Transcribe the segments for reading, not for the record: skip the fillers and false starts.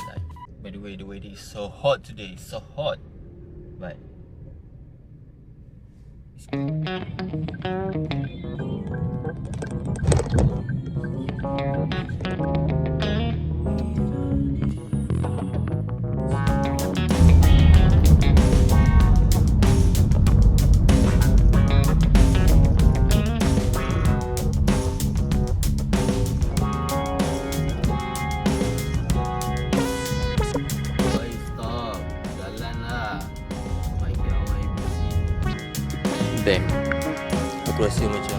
light. By the way, it is so hot today. So hot. But damn, aku rasa macam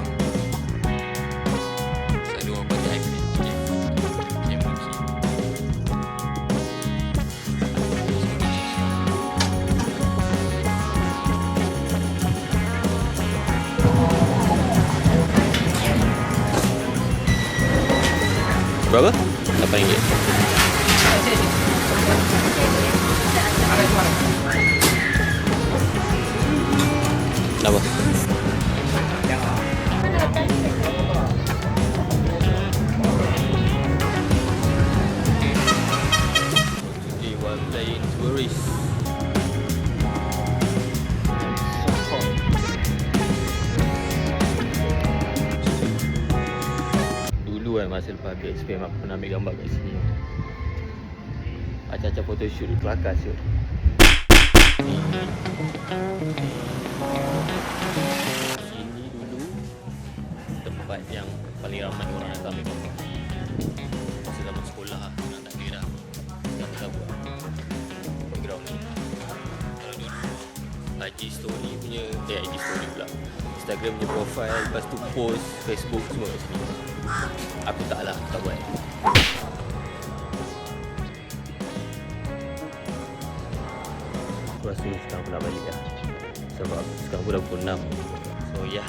selalu orang pakai iPad camera key. Berapa? RM8. Kenapa? Today while playing tourist. Dulu kan masa lepas habis SPM aku pernah ambil gambar kat sini. Acah-acah photoshoot di kelakar siut. Sini dulu tempat yang paling ramai orang datang ambil gambar. Masa zaman sekolah lah, nak tak kira dah. Sekarang tak buat background ni. Kalau dulu IG story punya, IG story pula, Instagram punya profile, lepas tu post Facebook semua kat sini. Aku tak lah, aku tak buat. Aku rasa sekarang aku nak balik lah. Sebab sekarang aku dah pukul 6. So yeah,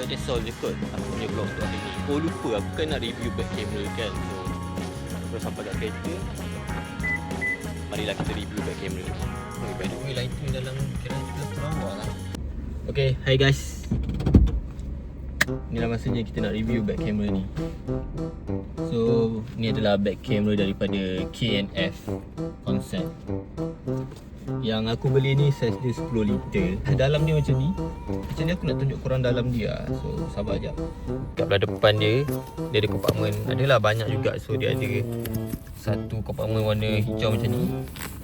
that's all je kot aku punya vlog untuk hari ni. Oh lupa, aku kan nak review back camera kan. So aku dah sampai kat kereta, marilah kita review back camera. Okay, by the way, lighting dalam kereta kita perawak lah. Okay, hi guys, inilah masanya kita nak review back camera ni. So ni adalah back camera daripada K&F Concept. Yang aku beli ni saiz dia 10 liter. Dalam dia macam ni. Macam ni aku nak tunjuk korang dalam dia. So sabar jap. Kat belah depan dia, dia ada kompartmen. Adalah banyak juga. So dia ada satu kompartmen warna hijau macam ni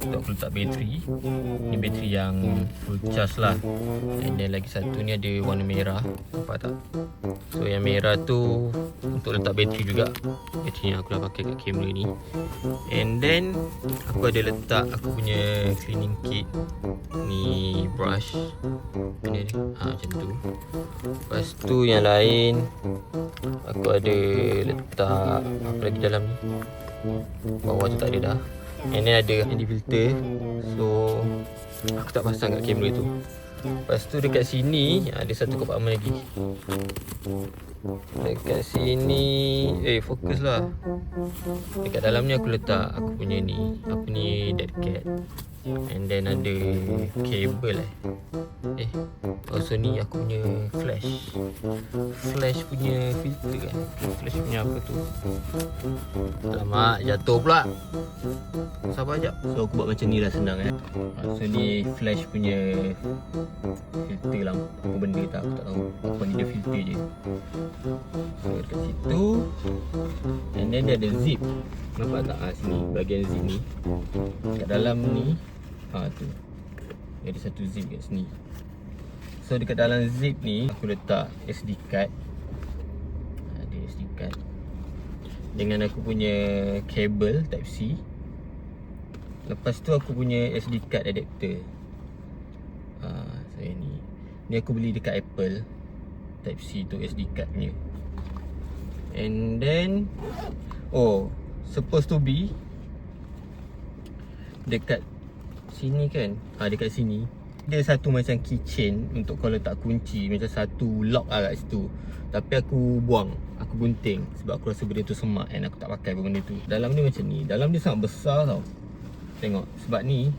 untuk aku letak bateri. Ni bateri yang full charge lah. And then lagi satu ni ada warna merah. Nampak tak? So yang merah tu untuk letak bateri juga. Bateri yang aku dah pakai kat kamera ni. And then aku ada letak aku punya cleaning kit. Ni brush. Mana dia? Macam tu. Lepas tu yang lain aku ada letak apa lagi dalam ni. Bawah tu tak ada dah. And then ada ND filter. So aku tak pasang kat kamera tu. Lepas tu dekat sini ada satu kompartmen lagi. Dekat sini fokus lah. Dekat dalam ni aku letak aku punya ni, apa ni, dead cat. And then ada kabel also ni aku punya flash punya filter kan. Flash punya apa tu, alamak jatuh pula. Sabar jap. So aku buat macam ni lah, senang So ni flash punya filter lah. Apa benda tak, aku tak tahu. Apa ni, dia filter je. So dekat situ. And then dia ada zip. Nampak tak? Sini bahagian zip ni. Kat dalam ni tu dia ada satu zip kat sini. So dekat dalam zip ni aku letak SD card. Ada SD card dengan aku punya kabel type C. Lepas tu aku punya SD card adapter. So ni aku beli dekat Apple, type C tu SD card punya. And then supposed to be dekat sini kan. Dekat sini dia satu macam keychain untuk kau letak kunci, macam satu lock kat situ. Tapi aku buang, aku gunting sebab aku rasa benda tu semak and aku tak pakai benda tu. Dalam ni macam ni. Dalam ni sangat besar tau. Tengok, sebab ni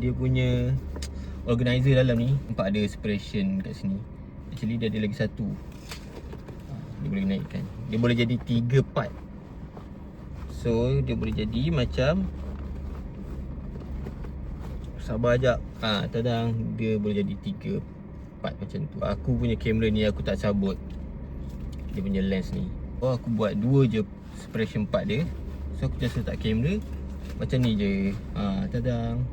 dia punya organizer dalam ni. Nampak ada separation kat sini. Actually dia ada lagi satu. Dia boleh naikkan. Dia boleh jadi 3 part. So dia boleh jadi macam sabar ajak. Tadang, dia boleh jadi 3 part macam tu. Aku punya kamera ni aku tak cabut dia punya lens ni. Aku buat 2 je separation part dia. So aku just letak kamera macam ni je. Tadang.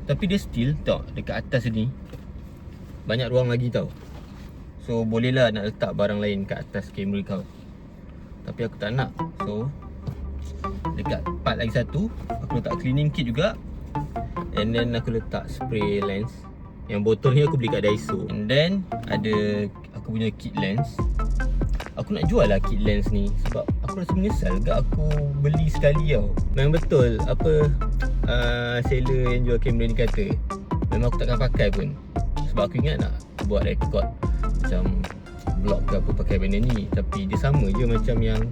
Tapi dia still tau, dekat atas ni banyak ruang lagi tau. So boleh lah nak letak barang lain kat atas kamera kau. Tapi aku tak nak. So dekat part lagi satu aku letak cleaning kit juga. And then aku letak spray lens. Yang botol ni aku beli kat Daiso. And then ada aku punya kit lens. Aku nak jual lah kit lens ni sebab aku rasa menyesal gak aku beli sekali tau. Memang betul apa seller yang jual kamera ni kata, memang aku takkan pakai pun. Sebab aku ingat nak buat rekod macam vlog ke apa pakai benda ni. Tapi dia sama je macam yang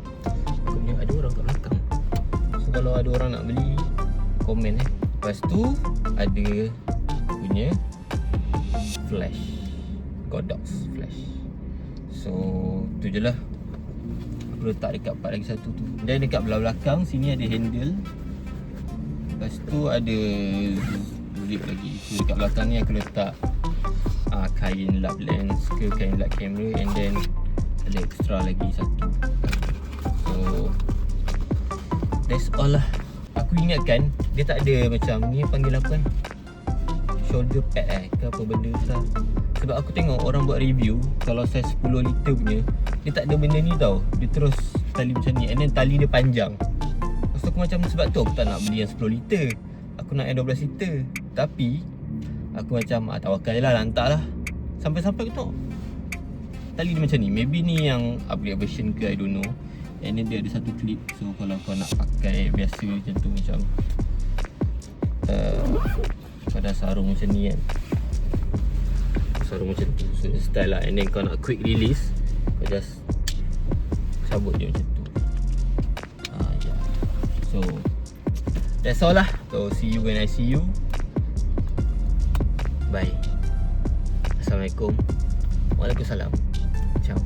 aku punya. Ada orang kat belakang. So kalau ada orang nak beli, komen Lepas tu ada punya flash, Godox flash. So tu je lah aku letak dekat part lagi satu tu. Dan dekat belah belakang sini ada handle. Lepas tu ada zip lagi. So dekat belakang ni aku letak kain lap lens ke kain lap kamera. And then ada extra lagi satu. So that's all lah. Aku ingatkan dia tak ada macam ni panggil apa shoulder pad ke apa benda tu lah. Sebab aku tengok orang buat review kalau size 10 liter punya, dia tak ada benda ni tau. Dia terus tali macam ni. And then tali dia panjang. Lepas tu aku macam sebab tu aku tak nak beli yang 10 liter. Aku nak yang 12 liter. Tapi aku macam tawakal je lah, lantak lah. Sampai-sampai aku tengok tali dia macam ni. Maybe ni yang upgrade version ke, I don't know. And then dia ada satu clip. So kalau kau nak pakai biasa macam tu, macam kau dah sarung macam ni kan, sarung macam tu, so style lah. And then kau nak quick release, kau just cabut je macam tu. Yeah. So that's all lah. So see you when I see you. Bye. Assalamualaikum. Waalaikumsalam. Ciao.